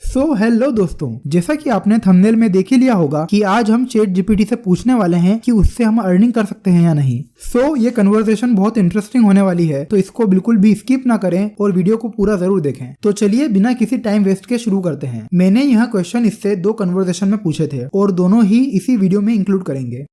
Hello दोस्तों, जैसा कि आपने थंबनेल में देख ही लिया होगा कि आज हम चैट जीपीटी से पूछने वाले हैं कि उससे हम अर्निंग कर सकते हैं या नहीं। ये कन्वर्सेशन बहुत इंटरेस्टिंग होने वाली है, तो इसको बिल्कुल भी स्किप ना करें और वीडियो को पूरा जरूर देखें। तो चलिए बिना किसी टाइम वेस्ट के शुरू करते हैं। मैंने यह क्वेश्चन इससे 2 कन्वर्सेशन में पूछे थे और दोनों ही इसी वीडियो में इंक्लूड करेंगे।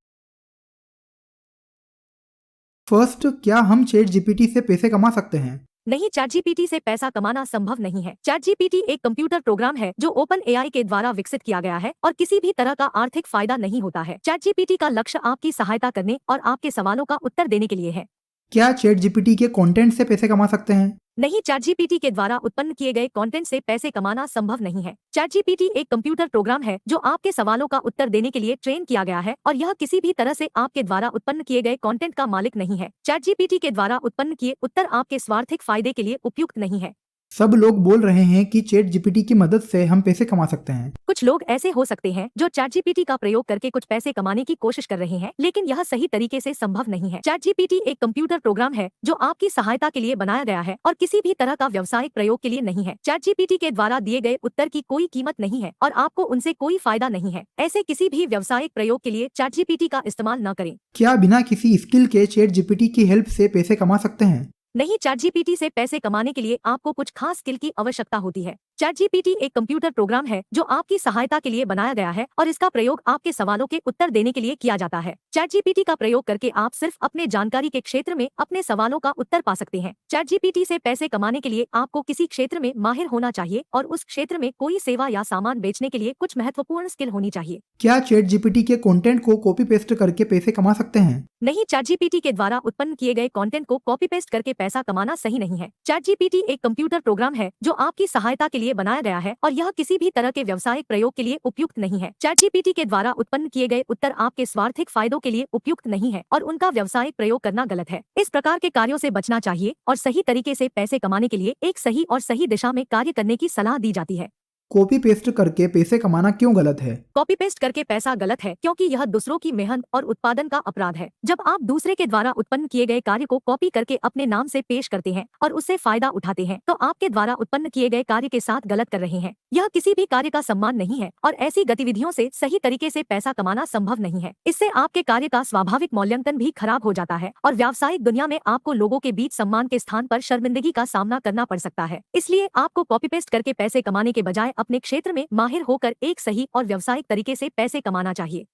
फर्स्ट, क्या हम चैट जीपीटी से पैसे कमा सकते हैं? नहीं, चैट जीपीटी से पैसा कमाना संभव नहीं है। चैट जीपीटी एक कंप्यूटर प्रोग्राम है जो ओपन एआई के द्वारा विकसित किया गया है और किसी भी तरह का आर्थिक फायदा नहीं होता है। चैट जीपीटी का लक्ष्य आपकी सहायता करने और आपके सवालों का उत्तर देने के लिए है। क्या चैट जीपीटी के कंटेंट से पैसे कमा सकते हैं? नहीं, चैट जीपीटी के द्वारा उत्पन्न किए गए कंटेंट से पैसे कमाना संभव नहीं है। चैट जीपीटी एक कंप्यूटर प्रोग्राम है जो आपके सवालों का उत्तर देने के लिए ट्रेन किया गया है और यह किसी भी तरह से आपके द्वारा उत्पन्न किए गए कंटेंट का मालिक नहीं है। चैट जीपीटी के द्वारा उत्पन्न किए उत्तर आपके स्वार्थिक फायदे के लिए उपयुक्त नहीं है। सब लोग बोल रहे हैं कि चैट जीपीटी की मदद से हम पैसे कमा सकते हैं। कुछ लोग ऐसे हो सकते हैं जो चैट जीपीटी का प्रयोग करके कुछ पैसे कमाने की कोशिश कर रहे हैं, लेकिन यह सही तरीके से संभव नहीं है। चैट जीपीटी एक कंप्यूटर प्रोग्राम है जो आपकी सहायता के लिए बनाया गया है और किसी भी तरह का व्यावसायिक प्रयोग के लिए नहीं है। चैट जीपीटी के द्वारा दिए गए उत्तर की कोई कीमत नहीं है और आपको उनसे कोई फायदा नहीं है। ऐसे किसी भी व्यावसायिक प्रयोग के लिए चैट जीपीटी का इस्तेमाल न करें। क्या बिना किसी स्किल के चैट जीपीटी की हेल्प से पैसे कमा सकते हैं? नहीं, चैट जीपीटी से पैसे कमाने के लिए आपको कुछ खास स्किल की आवश्यकता होती है। चैट जीपीटी एक कंप्यूटर प्रोग्राम है जो आपकी सहायता के लिए बनाया गया है और इसका प्रयोग आपके सवालों के उत्तर देने के लिए किया जाता है। चैट जीपीटी का प्रयोग करके आप सिर्फ अपने जानकारी के क्षेत्र में अपने सवालों का उत्तर पा सकते हैं। चैट जीपीटी से पैसे कमाने के लिए आपको किसी क्षेत्र में माहिर होना चाहिए और उस क्षेत्र में कोई सेवा या सामान बेचने के लिए कुछ महत्वपूर्ण स्किल होनी चाहिए। क्या चैट जीपीटी के कंटेंट को कॉपी पेस्ट करके पैसे कमा सकते हैं? नहीं, चैट जीपीटी के द्वारा उत्पन्न किए गए कंटेंट को कॉपी पेस्ट करके पैसा कमाना सही नहीं है। चैट जीपीटी एक कंप्यूटर प्रोग्राम है जो आपकी सहायता के लिए बनाया गया है और यह किसी भी तरह के व्यावसायिक प्रयोग के लिए उपयुक्त नहीं है। चैट जीपीटी के द्वारा उत्पन्न किए गए उत्तर आपके स्वार्थिक फायदों के लिए उपयुक्त नहीं है और उनका व्यावसायिक प्रयोग करना गलत है। इस प्रकार के कार्यों से बचना चाहिए और सही तरीके से पैसे कमाने के लिए एक सही और सही दिशा में कार्य करने की सलाह दी जाती है। कॉपी पेस्ट करके पैसे कमाना क्यों गलत है? कॉपी पेस्ट करके पैसा गलत है क्योंकि यह दूसरों की मेहनत और उत्पादन का अपराध है। जब आप दूसरे के द्वारा उत्पन्न किए गए कार्य को कॉपी करके अपने नाम से पेश करते हैं और उससे फायदा उठाते हैं तो आपके द्वारा उत्पन्न किए गए कार्य के साथ गलत कर रहे हैं। यह किसी भी कार्य का सम्मान नहीं है और ऐसी गतिविधियों से सही तरीके से पैसा कमाना संभव नहीं है। इससे आपके कार्य का स्वाभाविक मूल्यांकन भी खराब हो जाता है और व्यावसायिक दुनिया में आपको लोगों के बीच सम्मान के स्थान पर शर्मिंदगी का सामना करना पड़ सकता है। इसलिए आपको कॉपी पेस्ट करके पैसे कमाने के बजाय अपने क्षेत्र में माहिर होकर एक सही और व्यावसायिक तरीके से पैसे कमाना चाहिए।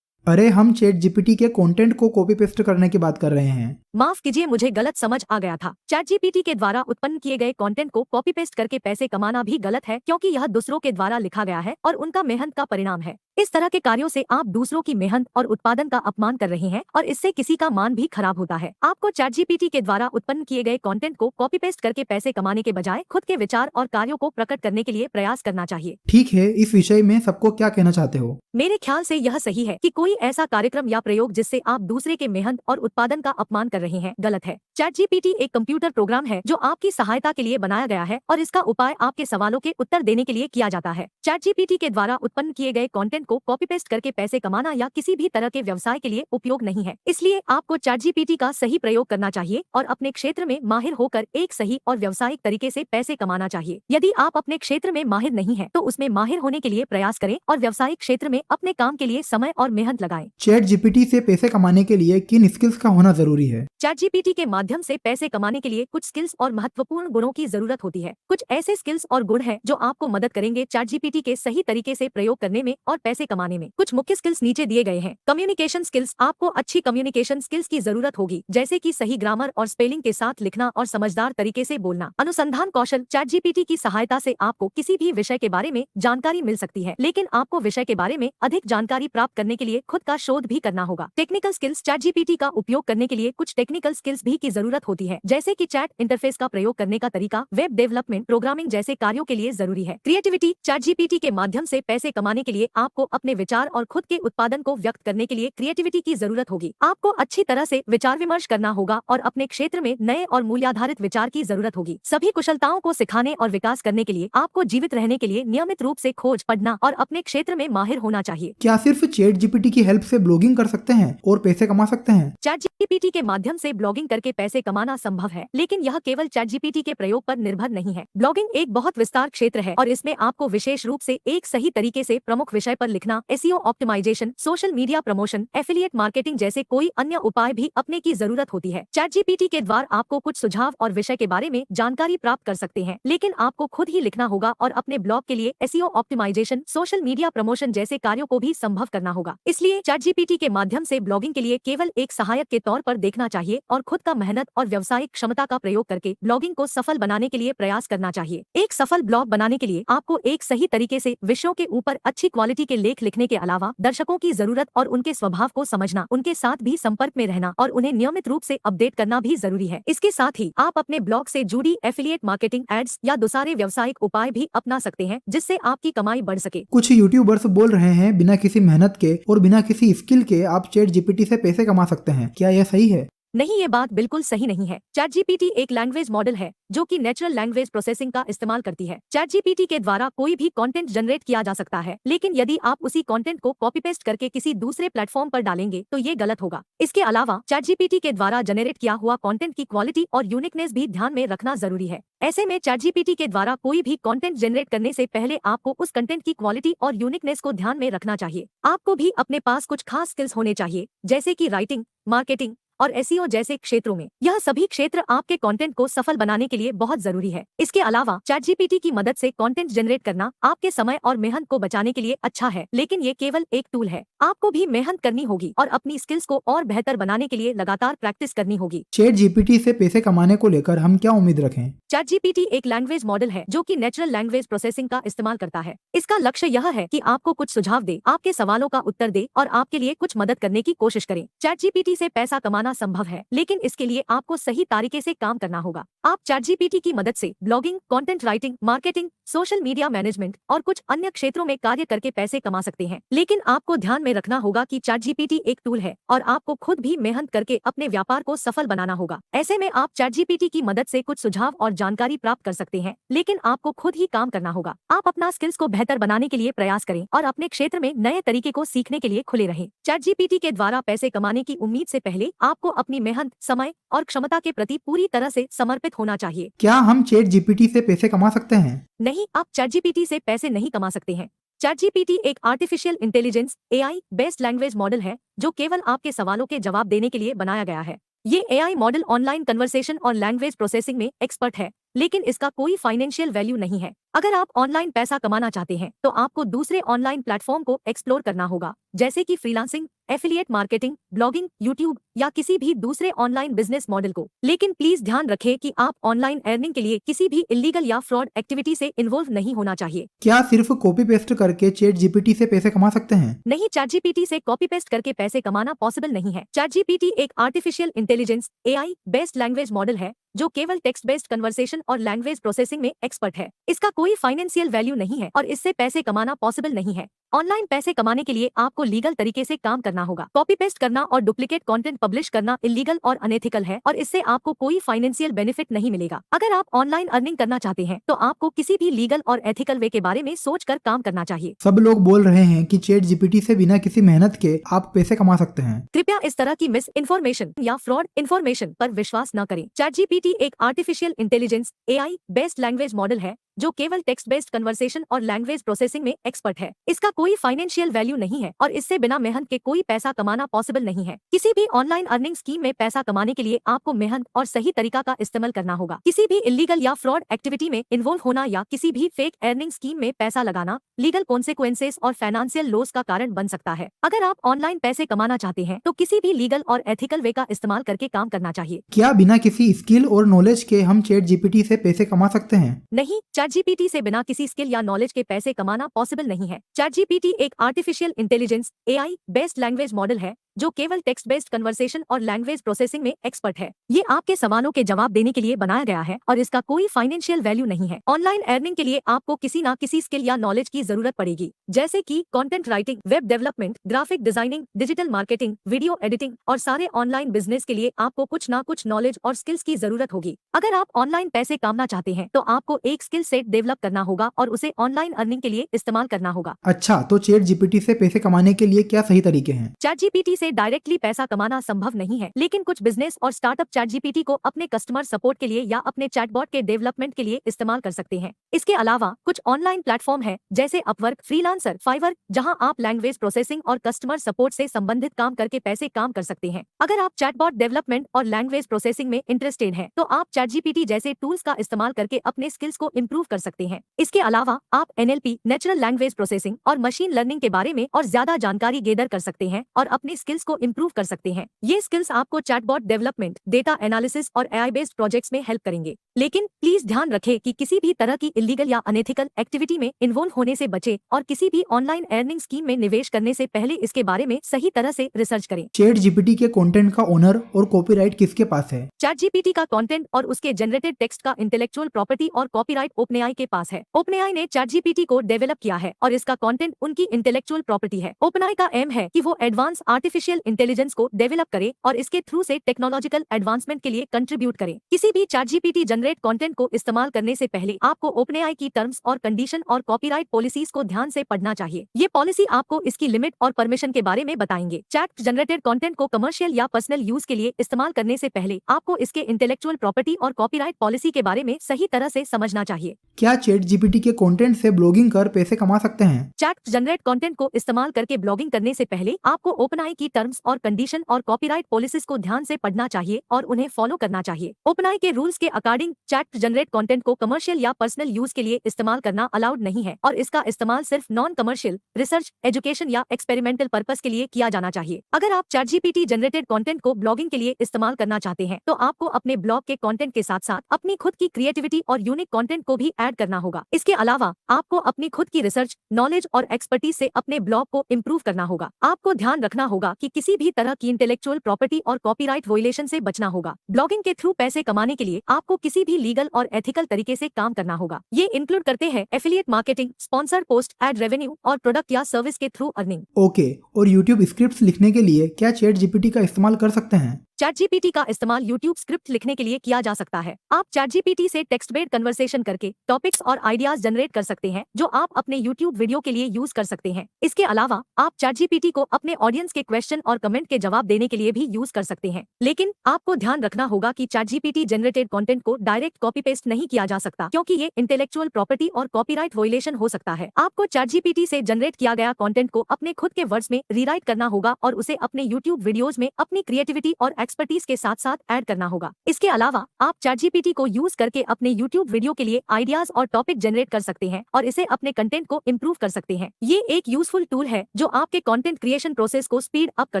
अरे, हम चैट जीपीटी के कंटेंट को कॉपी पेस्ट करने की बात कर रहे हैं। माफ कीजिए, मुझे गलत समझ आ गया था। चैट जीपीटी के द्वारा उत्पन्न किए गए कंटेंट को कॉपी पेस्ट करके पैसे कमाना भी गलत है क्योंकि यह दूसरों के द्वारा लिखा गया है और उनका मेहनत का परिणाम है। इस तरह के कार्यों से आप दूसरों की मेहनत और उत्पादन का अपमान कर रहे हैं और इससे किसी का मान भी खराब होता है। आपको चैट जीपीटी के द्वारा उत्पन्न किए गए कंटेंट को कॉपी पेस्ट करके पैसे कमाने के बजाय खुद के विचार और कार्यों को प्रकट करने के लिए प्रयास करना चाहिए। ठीक है, इस विषय में सबको क्या कहना चाहते हो? मेरे ख्याल से यह सही है कि कोई ऐसा कार्यक्रम या प्रयोग जिससे आप दूसरे के मेहनत और उत्पादन का अपमान कर रहे हैं गलत है। चैट जीपीटी एक कंप्यूटर प्रोग्राम है जो आपकी सहायता के लिए बनाया गया है और इसका उपाय आपके सवालों के उत्तर देने के लिए किया जाता है। चैट जीपीटी के द्वारा उत्पन्न किए गए कंटेंट को कॉपी पेस्ट करके पैसे कमाना या किसी भी तरह के व्यवसाय के लिए उपयोग नहीं है। इसलिए आपको चैट जीपीटी का सही प्रयोग करना चाहिए और अपने क्षेत्र में माहिर होकर एक सही और व्यावसायिक तरीके से पैसे कमाना चाहिए। यदि आप अपने क्षेत्र में माहिर नहीं है तो उसमें माहिर होने के लिए प्रयास करें और व्यावसायिक क्षेत्र में अपने काम के लिए समय और मेहनत लगाएं। चैट जीपीटी से पैसे कमाने के लिए किन स्किल्स का होना जरूरी है? चैट जीपीटी के माध्यम से पैसे कमाने के लिए कुछ स्किल्स और महत्वपूर्ण गुणों की जरूरत होती है। कुछ ऐसे स्किल्स और गुण हैं जो आपको मदद करेंगे चैट जीपीटी के सही तरीके से प्रयोग करने में और पैसे कमाने में। कुछ मुख्य स्किल्स नीचे दिए गए हैं। कम्युनिकेशन स्किल्स, आपको अच्छी कम्युनिकेशन स्किल्स की जरूरत होगी, जैसे कि सही ग्रामर और स्पेलिंग के साथ लिखना और समझदार तरीके से बोलना। अनुसंधान कौशल, चैट जीपीटी की सहायता से आपको किसी भी विषय के बारे में जानकारी मिल सकती है, लेकिन आपको विषय के बारे में अधिक जानकारी प्राप्त करने के लिए खुद का शोध भी करना होगा। टेक्निकल स्किल्स, चैट जीपीटी का उपयोग करने के लिए कुछ टेक्निकल स्किल्स भी की जरूरत होती है, जैसे कि चैट इंटरफेस का प्रयोग करने का तरीका, वेब डेवलपमेंट, प्रोग्रामिंग जैसे कार्यों के लिए जरूरी है। क्रिएटिविटी, चैट जीपीटी के माध्यम से पैसे कमाने के लिए आपको अपने विचार और खुद के उत्पादन को व्यक्त करने के लिए क्रिएटिविटी की जरूरत होगी। आपको अच्छी तरह से विचार विमर्श करना होगा और अपने क्षेत्र में नए और मूल्याधारित विचार की जरूरत होगी। सभी कुशलताओं को सिखाने और विकास करने के लिए आपको जीवित रहने के लिए नियमित रूप से खोज, पढ़ना और अपने क्षेत्र में माहिर होना चाहिए। क्या सिर्फ चैट जीपीटी की हेल्प से ब्लॉगिंग कर सकते हैं और पैसे कमा सकते हैं? चैट जीपीटी के माध्यम से ब्लॉगिंग करके पैसे कमाना संभव है, लेकिन यह केवल चैट जीपीटी के प्रयोग पर निर्भर नहीं है। ब्लॉगिंग एक बहुत विस्तार क्षेत्र है और इसमें आपको विशेष रूप से एक सही तरीके से प्रमुख विषय पर लिखना, SEO optimisation, social media promotion, affiliate marketing जैसे कोई अन्य उपाय भी अपने की जरूरत होती है। चैट जीपीटी के द्वारा आपको कुछ सुझाव और विषय के बारे में जानकारी प्राप्त कर सकते हैं, लेकिन आपको खुद ही लिखना होगा और अपने ब्लॉग के लिए SEO optimisation, social media promotion जैसे कार्यों को भी संभव करना होगा। इसलिए चैट जीपीटी के माध्यम से ब्लॉगिंग के लिए केवल एक सहायक के तौर पर देखना चाहिए और खुद का मेहनत और व्यावसायिक क्षमता का प्रयोग करके ब्लॉगिंग को सफल बनाने के लिए प्रयास करना चाहिए। एक सफल ब्लॉग बनाने के लिए आपको एक सही तरीके से विषयों के ऊपर अच्छी क्वालिटी के लेख लिखने के अलावा दर्शकों की जरूरत और उनके स्वभाव को समझना, उनके साथ भी संपर्क में रहना और उन्हें नियमित रूप से अपडेट करना भी जरूरी है। इसके साथ ही आप अपने ब्लॉग से जुड़ी एफिलिएट मार्केटिंग, एड्स या दूसरे व्यावसायिक उपाय भी अपना सकते हैं, जिससे आपकी कमाई बढ़ सके। कुछ यूट्यूबर्स बोल रहे हैं बिना किसी मेहनत के और बिना किसी स्किल के आप चैट जीपीटी से पैसे कमा सकते हैं, क्या यह सही है? नहीं, ये बात बिल्कुल सही नहीं है। चैट जीपीटी एक लैंग्वेज मॉडल है जो कि नेचुरल लैंग्वेज प्रोसेसिंग का इस्तेमाल करती है। चैट जीपीटी के द्वारा कोई भी कंटेंट जनरेट किया जा सकता है, लेकिन यदि आप उसी कंटेंट को कॉपी पेस्ट करके किसी दूसरे प्लेटफॉर्म पर डालेंगे तो ये गलत होगा। इसके अलावा चैट जीपीटी के द्वारा जनरेट किया हुआ कंटेंट की क्वालिटी और यूनिकनेस भी ध्यान में रखना जरूरी है। ऐसे में चैट जीपीटी के द्वारा कोई भी कंटेंट जनरेट करने से पहले आपको उस कंटेंट की क्वालिटी और यूनिकनेस को ध्यान में रखना चाहिए। आपको भी अपने पास कुछ खास स्किल्स होने चाहिए, जैसे कि राइटिंग, मार्केटिंग और एसईओ जैसे क्षेत्रों में। यह सभी क्षेत्र आपके कंटेंट को सफल बनाने के लिए बहुत जरूरी है। इसके अलावा चैट जीपीटी की मदद से कंटेंट जनरेट करना आपके समय और मेहनत को बचाने के लिए अच्छा है, लेकिन ये केवल एक टूल है। आपको भी मेहनत करनी होगी और अपनी स्किल्स को और बेहतर बनाने के लिए लगातार प्रैक्टिस करनी होगी। चैट जीपीटी से पैसे कमाने को लेकर हम क्या उम्मीद रखें? चैट जीपीटी एक लैंग्वेज मॉडल है जो कि नेचुरल लैंग्वेज प्रोसेसिंग का इस्तेमाल करता है। इसका लक्ष्य यह है कि आपको कुछ सुझाव दे, आपके सवालों का उत्तर दे और आपके लिए कुछ मदद करने की कोशिश करे। चैट जीपीटी से पैसा कमाना संभव है, लेकिन इसके लिए आपको सही तरीके से काम करना होगा। आप चैट जीपीटी की मदद से blogging, content writing, marketing, social media management और कुछ अन्य क्षेत्रों में कार्य करके पैसे कमा सकते हैं, लेकिन आपको ध्यान में रखना होगा कि चैट जीपीटी एक टूल है और आपको खुद भी मेहनत करके अपने व्यापार को सफल बनाना होगा। ऐसे में आप चैट जीपीटी की मदद से कुछ सुझाव और जानकारी प्राप्त कर सकते हैं, लेकिन आपको खुद ही काम करना होगा। आप अपना स्किल्स को बेहतर बनाने के लिए प्रयास करें और अपने क्षेत्र में नए तरीके को सीखने के लिए खुले रहें। चैट जीपीटी के द्वारा पैसे कमाने की उम्मीद से पहले आपको अपनी मेहनत, समय और क्षमता के प्रति पूरी तरह से समर्पित होना चाहिए। क्या हम चैट जीपीटी से पैसे कमा सकते हैं? नहीं, आप चैट जीपीटी से पैसे नहीं कमा सकते हैं। चैट जीपीटी एक artificial intelligence AI based language model है जो केवल आपके सवालों के जवाब देने के लिए बनाया गया है। ये एआई मॉडल ऑनलाइन कन्वर्सेशन और लैंग्वेज प्रोसेसिंग में एक्सपर्ट है, लेकिन इसका कोई फाइनेंशियल वैल्यू नहीं है। अगर आप ऑनलाइन पैसा कमाना चाहते हैं तो आपको दूसरे ऑनलाइन प्लेटफॉर्म को एक्सप्लोर करना होगा, जैसे कि freelancing, affiliate marketing, blogging, YouTube या किसी भी दूसरे ऑनलाइन बिजनेस मॉडल को। लेकिन प्लीज ध्यान रखें कि आप ऑनलाइन अर्निंग के लिए किसी भी इलीगल या फ्रॉड एक्टिविटी से इन्वॉल्व नहीं होना चाहिए। क्या सिर्फ कॉपी पेस्ट करके चैट जीपीटी से पैसे कमा सकते हैं? नहीं, चैट जीपीटी से कॉपी पेस्ट करके पैसे कमाना पॉसिबल नहीं है। चैट जीपीटी एक artificial intelligence AI based language model है जो केवल टेक्स्ट बेस्ड कन्वर्सेशन और लैंग्वेज प्रोसेसिंग में एक्सपर्ट है। इसका कोई फाइनेंशियल वैल्यू नहीं है और इससे पैसे कमाना पॉसिबल नहीं है। ऑनलाइन पैसे कमाने के लिए आपको लीगल तरीके से काम करना होगा। कॉपी पेस्ट करना और डुप्लीकेट कंटेंट पब्लिश करना इलीगल और अनएथिकल है और इससे आपको कोई फाइनेंशियल बेनिफिट नहीं मिलेगा। अगर आप ऑनलाइन अर्निंग करना चाहते हैं तो आपको किसी भी लीगल और एथिकल वे के बारे में सोचकर काम करना चाहिए। सब लोग बोल रहे हैं कि चैट जीपीटी से बिना किसी मेहनत के आप पैसे कमा सकते हैं। कृपया इस तरह की मिस इन्फॉर्मेशन या फ्रॉड इन्फॉर्मेशन पर विश्वास न करें। चैट जीपीटी एक artificial intelligence AI based language model है जो केवल टेक्स्ट बेस्ड कन्वर्सेशन और लैंग्वेज प्रोसेसिंग में एक्सपर्ट है। इसका कोई फाइनेंशियल वैल्यू नहीं है और इससे बिना मेहनत के कोई पैसा कमाना पॉसिबल नहीं है। किसी भी ऑनलाइन अर्निंग स्कीम में पैसा कमाने के लिए आपको मेहनत और सही तरीका का इस्तेमाल करना होगा। किसी भी इलीगल या फ्रॉड एक्टिविटी में इन्वॉल्व होना या किसी भी फेक अर्निंग स्कीम में पैसा लगाना लीगल कॉन्सिक्वेंसेस और फाइनेंशियल लॉस का कारण बन सकता है। अगर आप ऑनलाइन पैसे कमाना चाहते हैं तो किसी भी लीगल और एथिकल वे का इस्तेमाल करके काम करना चाहिए। क्या बिना किसी स्किल और नॉलेज के हम चैट जीपीटी से पैसे कमा सकते हैं? नहीं, चैट जीपीटी से बिना किसी स्किल या नॉलेज के पैसे कमाना पॉसिबल नहीं है। चैट जीपीटी एक artificial intelligence AI based language model है जो केवल टेक्स्ट बेस्ड कन्वर्सेशन और लैंग्वेज प्रोसेसिंग में एक्सपर्ट है। ये आपके सवालों के जवाब देने के लिए बनाया गया है और इसका कोई फाइनेंशियल वैल्यू नहीं है। ऑनलाइन अर्निंग के लिए आपको किसी न किसी स्किल या नॉलेज की जरूरत पड़ेगी, जैसे कि content writing, web development, graphic designing, digital marketing, video editing और सारे ऑनलाइन बिजनेस के लिए आपको कुछ ना कुछ नॉलेज और स्किल्स की जरूरत होगी। अगर आप ऑनलाइन पैसे कमाना चाहते हैं तो आपको एक स्किल सेट डेवलप करना होगा और उसे ऑनलाइन अर्निंग के लिए इस्तेमाल करना होगा। अच्छा, तो चैट जीपीटी से पैसे कमाने के लिए क्या सही तरीके हैं? चैट जीपीटी से डायरेक्टली पैसा कमाना संभव नहीं है, लेकिन कुछ बिजनेस और स्टार्टअप चैट जीपीटी को अपने कस्टमर सपोर्ट के लिए या अपने चैटबॉट के डेवलपमेंट के लिए इस्तेमाल कर सकते हैं। इसके अलावा कुछ ऑनलाइन प्लेटफॉर्म है जैसे अपवर्क, फ्रीलांसर, फाइवर, जहां आप लैंग्वेज प्रोसेसिंग और कस्टमर सपोर्ट से संबंधित काम करके पैसे काम कर सकते हैं। अगर आप चैटबॉट डेवलपमेंट और लैंग्वेज प्रोसेसिंग में इंटरेस्टेड हैं, तो आप चैट जीपीटी जैसे टूल्स का इस्तेमाल करके अपने स्किल्स को इम्प्रूव कर सकते हैं। इसके अलावा आप एनएलपी, नेचुरल लैंग्वेज प्रोसेसिंग और मशीन लर्निंग के बारे में और ज्यादा जानकारी गेदर कर सकते हैं और अपने स्किल्स को इम्प्रूव कर सकते हैं। ये स्किल्स आपको चैटबॉट डेवलपमेंट, डेटा एनालिसिस और एआई बेस्ड प्रोजेक्ट्स में हेल्प करेंगे। लेकिन प्लीज ध्यान रखें कि किसी भी तरह की इलीगल या अनएथिकल एक्टिविटी में इन्वॉल्व होने से बचें और किसी भी ऑनलाइन अर्निंग स्कीम में निवेश करने से पहले इसके बारे में सही तरह से रिसर्च करें। चैट जीपीटी के कंटेंट का ओनर और कॉपीराइट किसके पास है? चैट जीपीटी का कंटेंट और उसके जनरेटेड टेक्स्ट का इंटेलेक्चुअल प्रॉपर्टी और कॉपीराइट ओपनएआई के पास है। ओपनएआई ने चैट जीपीटी को डेवलप किया है और इसका कंटेंट उनकी इंटेलेक्चुअल प्रॉपर्टी है। ओपनएआई का एम है कि वो एडवांस आर्टिफिशियल इंटेलिजेंस को डेवलप करे और इसके थ्रू से टेक्नोलॉजिकल एडवांसमेंट के लिए कंट्रीब्यूट करे। किसी भी चैट जीपीटी जनरेट कंटेंट को इस्तेमाल करने से पहले आपको ओपनएआई की टर्म्स और कंडीशन और कॉपीराइट पॉलिसीज को ध्यान से पढ़ना चाहिए। ये पॉलिसी आपको इसकी लिमिट और परमिशन के बारे में बताएंगे। चैट जनरेटेड कंटेंट को कमर्शियल या पर्सनल यूज के लिए इस्तेमाल करने से पहले आपको इसके इंटेलेक्चुअल प्रॉपर्टी और कॉपीराइट पॉलिसी के बारे में सही तरह से समझना चाहिए। क्या चैट जीपीटी के कंटेंट से ब्लॉगिंग कर पैसे कमा सकते हैं? चैट जनरेट कंटेंट को इस्तेमाल करके ब्लॉगिंग करने से पहले आपको ओपनएआई की टर्म्स और कंडीशन और कॉपीराइट पॉलिसीज को ध्यान से पढ़ना चाहिए और उन्हें फॉलो करना चाहिए। ओपनएआई के रूल्स के अकॉर्डिंग चैट जनरेट कंटेंट को कमर्शियल या पर्सनल यूज के लिए इस्तेमाल करना अलाउड नहीं है और इसका इस्तेमाल सिर्फ नॉन कमर्शियल, रिसर्च, एजुकेशन या एक्सपेरिमेंटल पर्पस के लिए किया जाना चाहिए। अगर आप चैट जीपीटी जनरेटेड कंटेंट को ब्लॉगिंग के लिए इस्तेमाल करना चाहते हैं तो आपको अपने ब्लॉग के कंटेंट के साथ साथ अपनी खुद की क्रिएटिविटी और यूनिक कंटेंट को भी ऐड करना होगा। इसके अलावा आपको अपनी खुद की रिसर्च, नॉलेज और एक्सपर्टीज से अपने ब्लॉग को इम्प्रूव करना होगा। आपको ध्यान रखना होगा कि किसी भी तरह की इंटेलेक्चुअल प्रॉपर्टी और कॉपीराइट वोलेशन से बचना होगा। ब्लॉगिंग के थ्रू पैसे कमाने के लिए आपको किसी भी लीगल और एथिकल तरीके से काम करना होगा। ये इंक्लूड करते हैं affiliate marketing, sponsored post, ad revenue और प्रोडक्ट या सर्विस के थ्रू अर्निंग। ओके, और यूट्यूब स्क्रिप्ट्स लिखने के लिए क्या चैट जीपीटी का इस्तेमाल कर सकते हैं? चैट जीपीटी का इस्तेमाल यूट्यूब स्क्रिप्ट लिखने के लिए किया जा सकता है। आप चैट जीपीटी से टेक्स्ट बेस्ड कन्वर्सेशन करके टॉपिक्स और आइडियाज जनरेट कर सकते हैं जो आप अपने यूट्यूब वीडियो के लिए यूज कर सकते हैं। इसके अलावा आप चैट जीपीटी को अपने ऑडियंस के क्वेश्चन और कमेंट के जवाब देने के लिए भी यूज कर सकते हैं। लेकिन आपको ध्यान रखना होगा कि चैट जीपीटी जनरेटेड कंटेंट को डायरेक्ट कॉपी पेस्ट नहीं किया जा सकता, क्योंकि ये इंटेलेक्चुअल प्रॉपर्टी और कॉपीराइट वोलेशन हो सकता है। आपको चैट जीपीटी से जनरेट किया गया कंटेंट को अपने खुद के वर्ड्स में रीराइट करना होगा और उसे अपने यूट्यूब वीडियोज में अपनी क्रिएटिविटी और एक्सपर्टीज के साथ ऐड करना होगा। इसके अलावा आप चैट जीपीटी को यूज करके अपने यूट्यूब वीडियो के लिए आइडियाज और टॉपिक जनरेट कर सकते हैं और इसे अपने कंटेंट को इम्प्रूव कर सकते हैं। ये एक यूजफुल टूल है जो आपके कंटेंट क्रिएशन प्रोसेस को स्पीड अप कर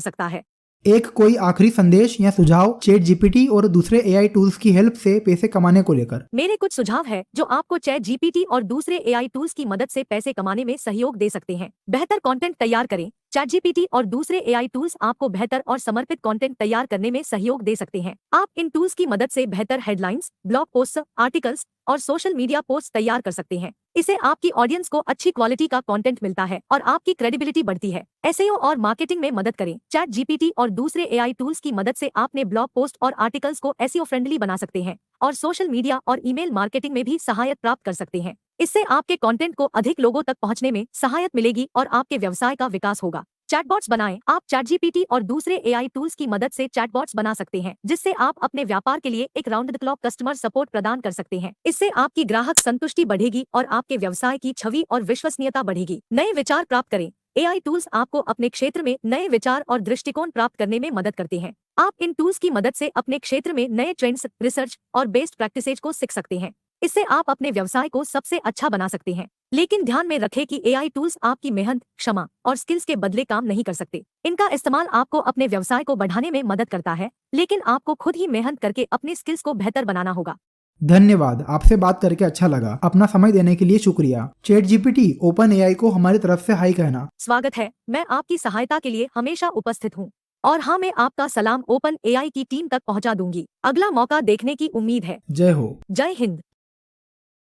सकता है। एक कोई आखिरी संदेश या सुझाव चैट जीपीटी और दूसरे एआई टूल्स की हेल्प से पैसे कमाने को लेकर? मेरे कुछ सुझाव है जो आपको चैट जीपीटी और दूसरे एआई टूल्स की मदद से पैसे कमाने में सहयोग दे सकते हैं। बेहतर कंटेंट तैयार करें। चैट जीपीटी और दूसरे एआई टूल्स आपको बेहतर और समर्पित कंटेंट तैयार करने में सहयोग दे सकते हैं। आप इन टूल्स की मदद से बेहतर हेडलाइंस, ब्लॉग पोस्ट, आर्टिकल्स और सोशल मीडिया पोस्ट तैयार कर सकते हैं। इससे आपकी ऑडियंस को अच्छी क्वालिटी का कंटेंट मिलता है और आपकी क्रेडिबिलिटी बढ़ती है। एसईओ और मार्केटिंग में मदद करें। चैट जीपीटी और दूसरे एआई टूल्स की मदद से आपने ब्लॉग पोस्ट और आर्टिकल्स को एसईओ फ्रेंडली बना सकते हैं और सोशल मीडिया और ईमेल मार्केटिंग में भी सहायता प्राप्त कर सकते हैं। इससे आपके कंटेंट को अधिक लोगों तक पहुंचने में सहायता मिलेगी और आपके व्यवसाय का विकास होगा। चैटबॉट्स बनाएं। आप चैट जीपीटी और दूसरे एआई टूल्स की मदद से चैटबॉट्स बना सकते हैं, जिससे आप अपने व्यापार के लिए एक round the clock customer support प्रदान कर सकते हैं। इससे आपकी ग्राहक संतुष्टि बढ़ेगी और आपके व्यवसाय की छवि और विश्वसनीयता बढ़ेगी। नए विचार प्राप्त करें। एआई टूल्स आपको अपने क्षेत्र में नए विचार और दृष्टिकोण प्राप्त करने में मदद करते हैं। आप इन टूल्स की मदद से अपने क्षेत्र में नए ट्रेंड्स, रिसर्च और बेस्ट प्रैक्टिसेज को सीख सकते हैं। इससे आप अपने व्यवसाय को सबसे अच्छा बना सकते हैं। लेकिन ध्यान में रखें कि एआई टूल्स आपकी मेहनत, क्षमा और स्किल्स के बदले काम नहीं कर सकते। इनका इस्तेमाल आपको अपने व्यवसाय को बढ़ाने में मदद करता है, लेकिन आपको खुद ही मेहनत करके अपने स्किल्स को बेहतर बनाना होगा। धन्यवाद, आपसे बात करके अच्छा लगा। अपना समय देने के लिए शुक्रिया। चैट जीपीटी, ओपन एआई को हमारी तरफ से हाई कहना। स्वागत है, मैं आपकी सहायता के लिए हमेशा उपस्थित हूँ। और हाँ, मैं आपका सलाम ओपन एआई की टीम तक पहुंचा दूंगी। अगला मौका देखने की उम्मीद है। जय हो। जय हिंद।